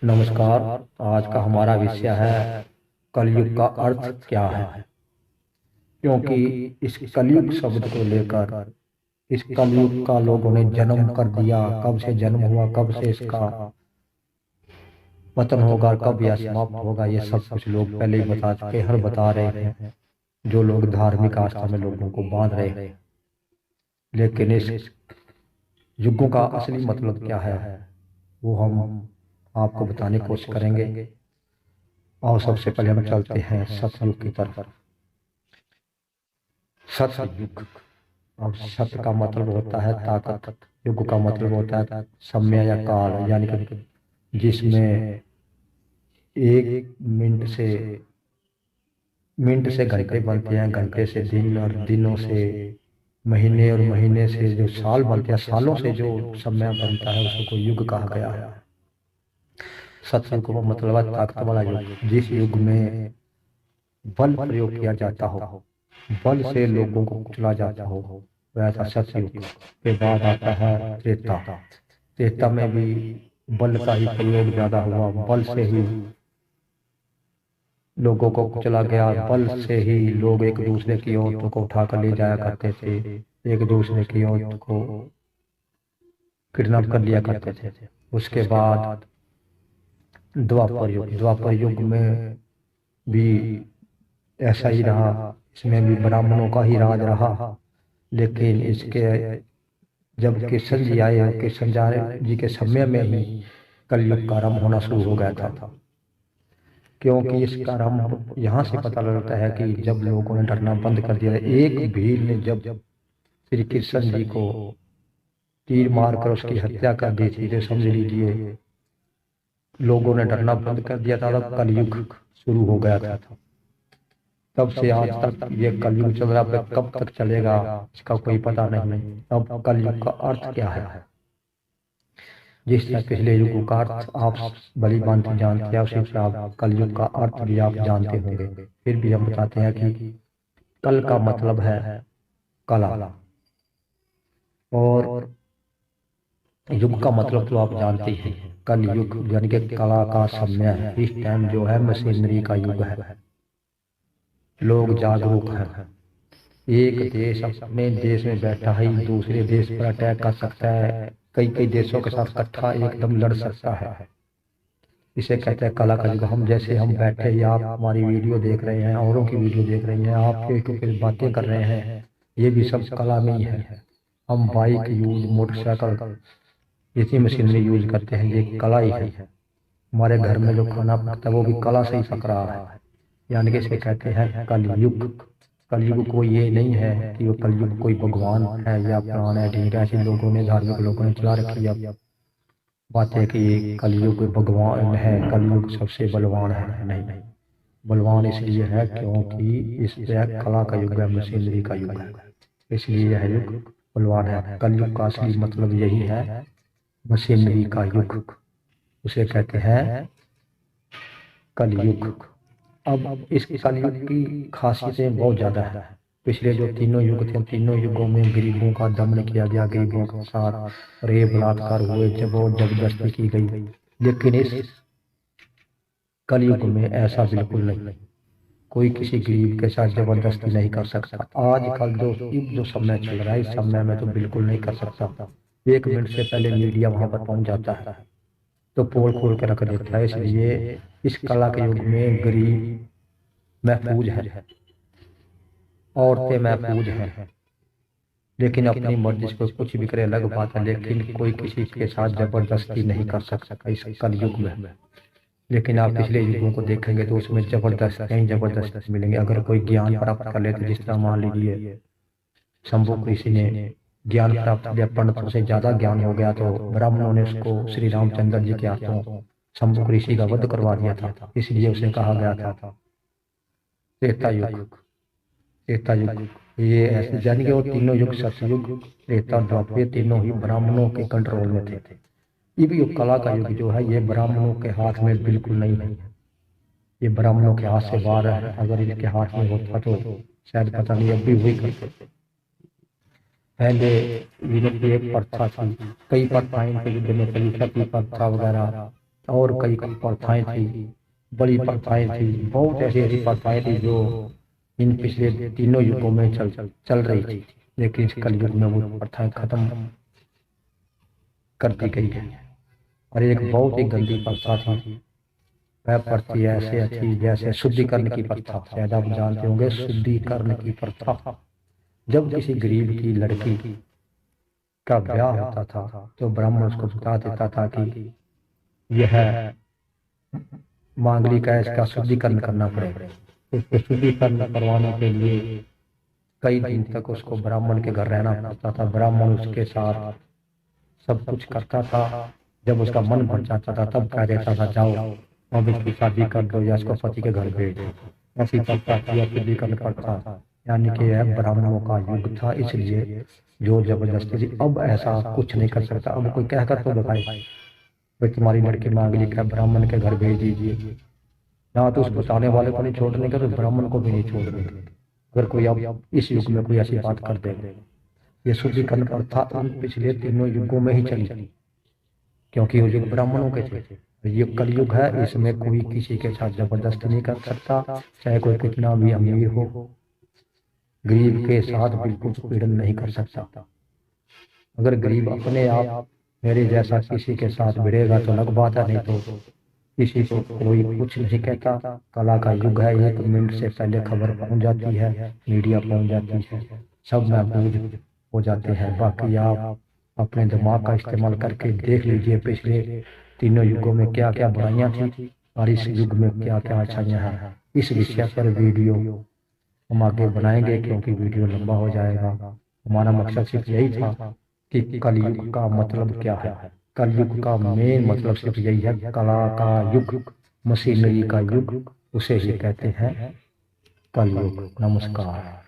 नमस्कार। आज का हमारा विषय है कलयुग का अर्थ क्या है। क्योंकि इस कलयुग शब्द को लेकर इस कलयुग का लोगों ने जन्म कर दिया। कब से जन्म हुआ, कब से इसका पतन होगा, कब यह समाप्त होगा, ये सब कुछ लोग पहले ही बता चुके हैं, बता रहे हैं। जो लोग धार्मिक आस्था में लोगों को बांध रहे हैं, लेकिन इस युगों का असली मतलब क्या है वो हम आपको बताने की कोशिश करेंगे। और सबसे पहले हम चलते हैं सतयुग की तरफ। सतयुग, अब सत का मतलब होता है ताकत, युग का मतलब होता है समय या काल, यानी कि जिसमें एक मिनट से घंटे बनते हैं, घंटे से दिन, और दिनों से महीने, और महीने से जो साल बनते हैं, सालों से जो समय बनता है उसको युग कहा गया है। सतयुग का मतलब है ताकत वाला युग, जिस युग में बल प्रयोग किया जाता हो, बल से लोगों को कुचला जाता हो, वैसा सतयुग। के बाद आता है त्रेता। त्रेता में भी बल का ही प्रयोग ज्यादा हुआ, बल से ही लोगों को कुचला गया, बल से ही लोग एक दूसरे की औरतों को उठाकर ले जाया करते थे, एक दूसरे की औरत को किडनैप कर लिया करते थे। उसके बाद द्वापर युग। द्वापर युग में भी ऐसा ही रहा, इसमें भी ब्राह्मणों का ही राज रहा। लेकिन इसके जब कृष्ण जी आए और कृष्ण जी के समय में ही कलयुग का आरंभ होना शुरू हो गया था। क्योंकि इसका आरंभ यहाँ से पता लगता है कि जब लोगों ने डरना बंद कर दिया, एक भीड़ ने जब श्री कृष्ण जी को तीर मारकर उसकी हत्या कर दी थी, तो समझ लीजिए लोगों ने डरना बंद कर दिया था, तब कलयुग शुरू हो गया था। तब से आज तक ये कलयुग चल रहा है, कब तक चलेगा इसका कोई पता नहीं। अब कलयुग का अर्थ क्या है। जिस तरह पिछले युग का अर्थ आप भली भांति जानते हैं, उसी तरह आप कलयुग का अर्थ भी आप जानते होंगे। फिर भी हम बताते हैं कि कल का मतलब है कला, और युग का मतलब तो आप जानते ही हैं। कल युग यानी कि कला का समय है। इस टाइम जो है मशीनरी का युग है, लोग जागरूक हैं। एक देश अपने देश में बैठा ही दूसरे देश पर अटैक कर सकता है, कई कई देशों के साथ इकट्ठा एकदम लड़ सकता है। इसे कहते हैं कला का युग। हम जैसे हम बैठे या आप हमारी वीडियो देख रहे हैं, औरों की वीडियो देख रही हैं, आप फिर बातें कर रहे हैं, ये भी सब कला में ही है। हम बाइक यूज, मोटरसाइकिल, इतनी मशीनरी यूज करते हैं, ये कला ही है। हमारे घर में जो खाना पकता है वो भी कला से ही पक रहा है, यानी कि इसे कहते हैं कलयुग। कलयुग कोई ये नहीं है कि वो कलयुग कोई भगवान है या प्राण है, ढींग, ऐसे लोगों ने, धार्मिक लोगों ने चला रखी है बातें कि कलयुग भगवान है, कलयुग सबसे बलवान है। नहीं, बलवान इसलिए है क्योंकि इस पे कला का युग है, मशीनरी का युग है, इसलिए यह युग बलवान है। कलयुग का असली मतलब यही है, मशीनरी का युग, उसे कहते हैं कलयुग। अब इस कलयुग की खासियतें बहुत ज्यादा है। पिछले जो तीनों युग थे, तीनों युगों में गरीबों का दमन किया गया, गरीबों के साथ रेप बलात्कार हुए, जबरदस्ती की गई। लेकिन इस कलयुग में ऐसा बिल्कुल नहीं, कोई किसी गरीब के साथ जबरदस्ती नहीं कर सकता। आजकल जो समय चल रहा है, इस समय में तो बिल्कुल नहीं कर सकता। एक मिनट से पहले मीडिया वहां पर पहुंच जाता है तो पोल खोल के रख देता है। इसलिए इस कला के युग में गरीब महफूज है, औरतें महफूज हैं, लेकिन अपनी मर्जी से कुछ भी करे अलग बात है, लेकिन कोई किसी के साथ जबरदस्ती नहीं कर सकता इस कलयुग में। लेकिन आप पिछले युगों को देखेंगे तो उसमें जबरदस्त कहीं जबरदस्त मिलेंगे। अगर कोई ज्ञान प्राप्त कर ले, तो जिस तरह मान लीजिए शंभु ऋषि ने ज्ञान प्राप्त किया, पंडितों से ज्यादा ज्ञान हो गया, तो ब्राह्मणों ने उसको श्री रामचंद्र जी के हाथों शंभु ऋषि का वध करवा दिया था। इसलिए उसे कहा गया था त्रेता युग। त्रेता युग ये ऐसे, यानी कि वो तीनों युग, सतयुग, त्रेता, द्वापर, ये तीनों ही ब्राह्मणों के कंट्रोल में थे। ये भी युग, कला का युग जो है, ये ब्राह्मणों के हाथ में बिल्कुल नहीं है, ये ब्राह्मणों के हाथ से बाहर है। अगर इनके हाथ में होता तो शायद पता नहीं अब भी वही करते। पहले युग की एक प्रथा थी, कई प्रथाएं इनके युद्ध में चली, सती प्रथा वगैरह, और कई कई प्रथाएं थी, बड़ी प्रथाएं थी, बहुत ऐसी ऐसी प्रथाएं थी जो इन पिछले तीनों युगों में चल चल रही थी, लेकिन इस कलयुग में वो प्रथाएं खत्म कर दी गई है। और एक बहुत ही गंदी प्रथा थी, वह प्रथा ऐसे थी जैसे शुद्धिकरण की प्रथा, शायद आप जानते होंगे शुद्धिकरण की प्रथा। जब किसी गरीब की लड़की का ब्याह होता था तो ब्राह्मण उसको बता देता था कि यह मांगलिक है, इसका शुद्धिकरण करना पड़ेगा। उसको शुद्धिकरण करवाने के लिए कई दिन तक उसको ब्राह्मण के घर रहना पड़ता था। ब्राह्मण उसके साथ सब कुछ करता था। जब उसका मन भर जाता था तब कह देता था जाओ अब इसकी शादी कर दो या इसको पति के घर भेज दो। ऐसी प्रथा थी, शुद्धिकरण प्रथा, यानी कि यह ब्राह्मणों का युग था, इसलिए जो जबरदस्ती थी। अब ऐसा कुछ नहीं कर सकता। अब कोई कहकर तो दिखाए भाई तुम्हारी लड़की मांगलिक है, ब्राह्मण के घर भेज दीजिए। ना तो उस बताने वाले को नहीं छोड़ने का, तो ब्राह्मण को भी नहीं छोड़ने का। अगर कोई अब इस युग में कोई ऐसी बात कर दे, ये शुद्धिकरण प्रथा उन पिछले तीनों युगों में ही चली, क्योंकि वो युग ब्राह्मणों के थे। ये कलयुग है, इसमें कोई किसी के साथ जबरदस्ती नहीं कर सकता, चाहे कोई कितना भी अमीर हो, गरीब के साथ बिल्कुल उत्पीड़न नहीं कर सकता। अगर गरीब अपने आप मेरे जैसा किसी के साथ भिड़ेगा तो अलग बात है, नहीं तो किसी को कोई कुछ नहीं कहता। कला का युग है, 1 मिनट से पहले खबर पहुंच जाती है, मीडिया पहुंच जाती है, सब महफूज हो जाते हैं। बाकी आप अपने दिमाग का इस्तेमाल करके देख लीजिए पिछले तीनों युगों में क्या क्या बुराइयां थी और इस युग में क्या क्या अच्छाइयां हैं। इस विषय पर वीडियो हम आगे बनाएंगे, क्योंकि वीडियो लंबा हो जाएगा। हमारा मकसद सिर्फ यही था कि कलयुग का मतलब क्या है। कलयुग का मेन मतलब सिर्फ यही है, कला का युग, मशीनरी का युग, उसे ही कहते हैं कलयुग। नमस्कार।